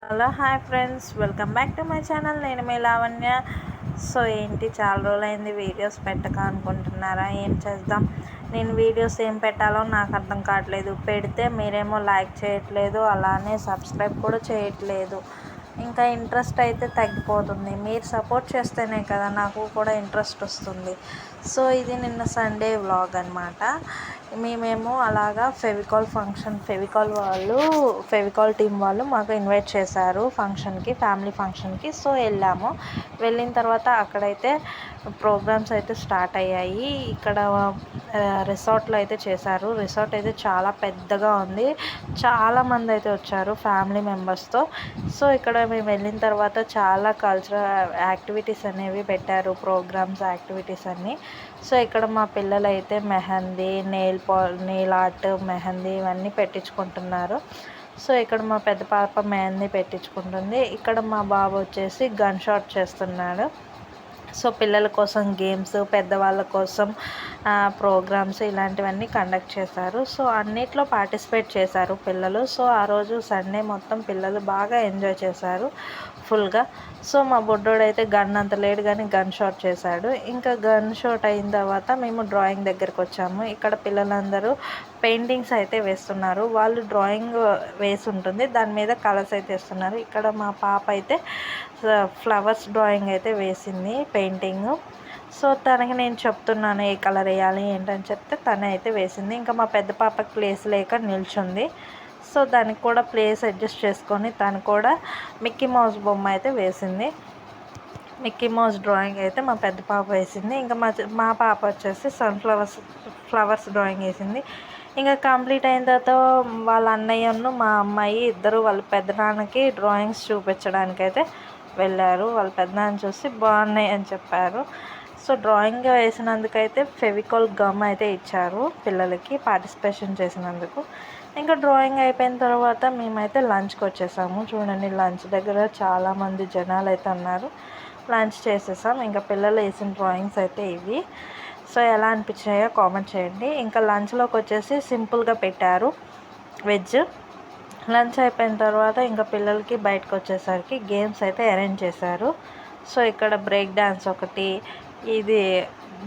Hello hi friends, welcome back to my channel. నేను మీ Lavanya. So ఏంటి చాలా రోజులైంది వీడియోస్ పెట్టక అనుకుంటున్నారా? ఏం చేద్దాం, నేను వీడియోస్ ఏం పెట్టాలో నాకు అర్థం కావట్లేదు. పెడితే మీరేమో లైక్ చేయట్లేదు, అలానే సబ్స్క్రైబ్ కూడా చేయట్లేదు. ఇంకా ఇంట్రెస్ట్ అయితే తగ్గిపోతుంది. మీరు సపోర్ట్ చేస్తేనే కదా నాకు కూడా ఇంట్రెస్ట్ వస్తుంది. సో ఇది నిన్న సండే వ్లాగ్ అనమాట. మేమేమో అలాగా ఫెవికాల్ టీం వాళ్ళు మాకు ఇన్వైట్ చేశారు ఫంక్షన్కి, ఫ్యామిలీ ఫంక్షన్కి. సో వెళ్ళాము. వెళ్ళిన తర్వాత అక్కడైతే ప్రోగ్రామ్స్ అయితే స్టార్ట్ అయ్యాయి. ఇక్కడ రిసార్ట్లో అయితే చేశారు. రిసార్ట్ అయితే చాలా పెద్దగా ఉంది. చాలామంది అయితే వచ్చారు ఫ్యామిలీ మెంబర్స్తో. సో ఇక్కడ మేము వెళ్ళిన తర్వాత చాలా కల్చరల్ యాక్టివిటీస్ అనేవి పెట్టారు, ప్రోగ్రామ్స్ యాక్టివిటీస్ అన్నీ. సో ఇక్కడ మా పిల్లలు అయితే మెహందీ, నెయిల్ ఆర్ట్, మెహందీ ఇవన్నీ పెట్టించుకుంటున్నారు. సో ఇక్కడ మా పెద్ద పాప మెహందీ పెట్టించుకుంటుంది. ఇక్కడ మా బాబు వచ్చేసి గన్ షాట్ చేస్తున్నాడు. సో పిల్లల కోసం గేమ్స్, పెద్దవాళ్ళ కోసం ప్రోగ్రామ్స్ ఇలాంటివన్నీ కండక్ట్ చేశారు. సో అన్నిట్లో పార్టిసిపేట్ చేశారు పిల్లలు. సో ఆ రోజు సండే మొత్తం పిల్లలు బాగా ఎంజాయ్ చేశారు ఫుల్గా. సో మా బొడ్డోడైతే గన్ అంత లేడు కానీ గన్ షాట్ చేశాడు. ఇంకా గన్ షాట్ అయిన తర్వాత మేము డ్రాయింగ్ దగ్గరికి వచ్చాము. ఇక్కడ పిల్లలందరూ పెయింటింగ్స్ అయితే వేస్తున్నారు. వాళ్ళు డ్రాయింగ్ వేసి ఉంటుంది, దాని మీద కలర్స్ అయితే వేస్తున్నారు. ఇక్కడ మా పాప అయితే ఫ్లవర్స్ డ్రాయింగ్ అయితే వేసింది, పెయింటింగ్. సో తనకి నేను చెప్తున్నాను ఏ కలర్ వేయాలి ఏంటని చెప్తే తనే అయితే వేసింది. ఇంకా మా పెద్ద పాపకి ప్లేస్ లేక నిల్చుంది. సో దానికి కూడా ప్లేస్ అడ్జస్ట్ చేసుకొని తను కూడా మిక్కీ మౌస్ బొమ్మ అయితే వేసింది. మిక్కీ మౌస్ డ్రాయింగ్ అయితే మా పెద్ద పాప వేసింది. ఇంకా మా పాప వచ్చేసి ఫ్లవర్స్ డ్రాయింగ్ వేసింది. ఇంకా కంప్లీట్ అయిన తర్వాత వాళ్ళ అన్నయ్యను మా అమ్మాయి ఇద్దరు వాళ్ళ పెద్దనాన్నకి డ్రాయింగ్స్ చూపించడానికి అయితే వెళ్ళారు. వాళ్ళ పెద్దనాన్న చూసి బాగున్నాయి అని చెప్పారు. సో డ్రాయింగ్ వేసినందుకైతే ఫెవికాల్ గమ్ అయితే ఇచ్చారు పిల్లలకి పార్టిసిపేషన్ చేసినందుకు. ఇంకా డ్రాయింగ్ అయిపోయిన తర్వాత మేమైతే లంచ్కి వచ్చేసాము. చూడండి, లంచ్ దగ్గర చాలామంది జనాలు అయితే ఉన్నారు. లంచ్ చేసేసాం. ఇంకా పిల్లలు వేసిన డ్రాయింగ్స్ అయితే ఇవి. సో ఎలా అనిపించాయో కామెంట్ చేయండి. ఇంకా లంచ్లోకి వచ్చేసి సింపుల్గా పెట్టారు, వెజ్. లంచ్ అయిపోయిన తర్వాత ఇంకా పిల్లలకి బయటకు వచ్చేసరికి గేమ్స్ అయితే అరేంజ్ చేశారు. సో ఇక్కడ బ్రేక్ డ్యాన్స్ ఒకటి,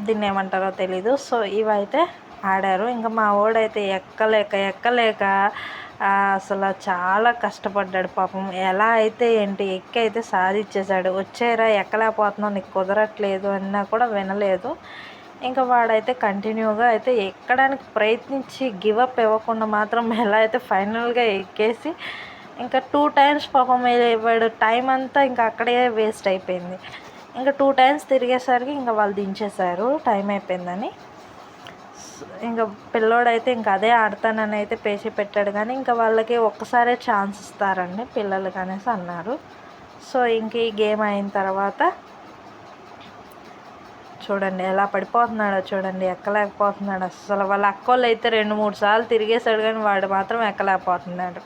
దీన్ని ఏమంటారో తెలీదు. సో ఇవైతే ఆడారు. ఇంకా మా వాడైతే ఎక్కలేక అసలు చాలా కష్టపడ్డాడు పాపం. ఎలా అయితే ఏంటి ఎక్కి అయితే సాధించేశాడు. వచ్చారా, ఎక్కలేకపోతున్నావు, నీకు కుదరట్లేదు అన్నా కూడా వినలేదు. ఇంకా వాడైతే కంటిన్యూగా అయితే ఎక్కడానికి ప్రయత్నించి గివప్ ఇవ్వకుండా మాత్రం ఎలా అయితే ఫైనల్గా ఎక్కేసి ఇంకా 2 times పాపం వాడు టైం అంతా ఇంకా అక్కడే వేస్ట్ అయిపోయింది. ఇంకా 2 times తిరిగేసరికి ఇంకా వాళ్ళు దించేశారు టైం అయిపోయిందని. ఇంకా పిల్లోడైతే ఇంకా అదే ఆడతానని అయితే పేచి పెట్టాడు. కానీ ఇంకా వాళ్ళకి ఒక్కసారే ఛాన్స్ ఇస్తారండి పిల్లలకి అనేసి అన్నారు. సో ఇంక ఈ గేమ్ అయిన తర్వాత చూడండి ఎలా పడిపోతున్నాడో, చూడండి ఎక్కలేకపోతున్నాడు అస్సలు. వాళ్ళ అక్కోళ్ళు అయితే 2-3 సార్లు తిరిగేశాడు కానీ వాడు మాత్రం ఎక్కలేకపోతున్నాడు.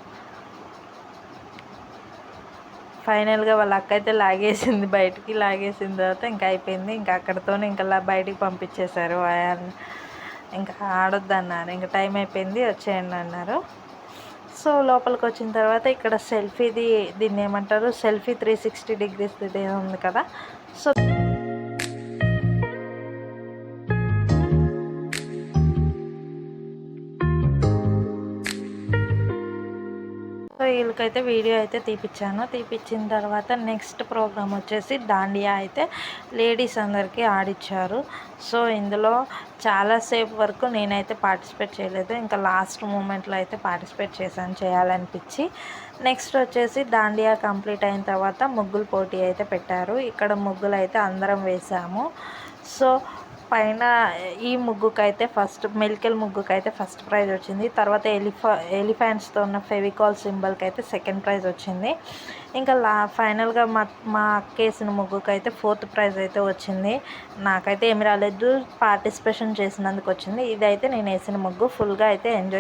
ఫైనల్గా వాళ్ళ అక్క అయితే లాగేసింది, బయటికి లాగేసిన తర్వాత ఇంకా అయిపోయింది. ఇంకా అక్కడితోనే ఇంకా బయటికి పంపించేశారు. ఇంకా ఆడొద్దన్నారు. ఇంకా టైం అయిపోయింది వచ్చేయండి అన్నారు. సో లోపలికి వచ్చిన తర్వాత ఇక్కడ దీన్ని ఏమంటారు, సెల్ఫీ 360 degrees ఉంది కదా. సో వీళ్ళకైతే వీడియో అయితే తీపిచ్చిన తర్వాత నెక్స్ట్ ప్రోగ్రామ్ వచ్చేసి దాండియా అయితే లేడీస్ అందరికీ ఆడిచ్చారు. సో ఇందులో చాలాసేపు వరకు నేనైతే పార్టిసిపేట్ చేయలేదు. ఇంకా లాస్ట్ మూమెంట్లో అయితే పార్టిసిపేట్ చేయాలనిపించి. నెక్స్ట్ వచ్చేసి దాండియా కంప్లీట్ అయిన తర్వాత ముగ్గులు పోటీ అయితే పెట్టారు. ఇక్కడ ముగ్గులు అయితే అందరం వేసాము. సో పైన ఈ ముగ్గుకైతే మెలికల్ ముగ్గుకైతే ఫస్ట్ ప్రైజ్ వచ్చింది. తర్వాత ఎలిఫెంట్స్తో ఉన్న ఫెవికాల్ సింబల్కి అయితే సెకండ్ ప్రైజ్ వచ్చింది. ఇంకా ఫైనల్గా మా అక్కేసిన ముగ్గుకైతే 4th ప్రైజ్ అయితే వచ్చింది. నాకైతే ఏమి రాలేదు, పార్టిసిపేషన్ చేసినందుకు వచ్చింది. ఇదైతే నేను వేసిన ముగ్గు. ఫుల్గా అయితే ఎంజాయ్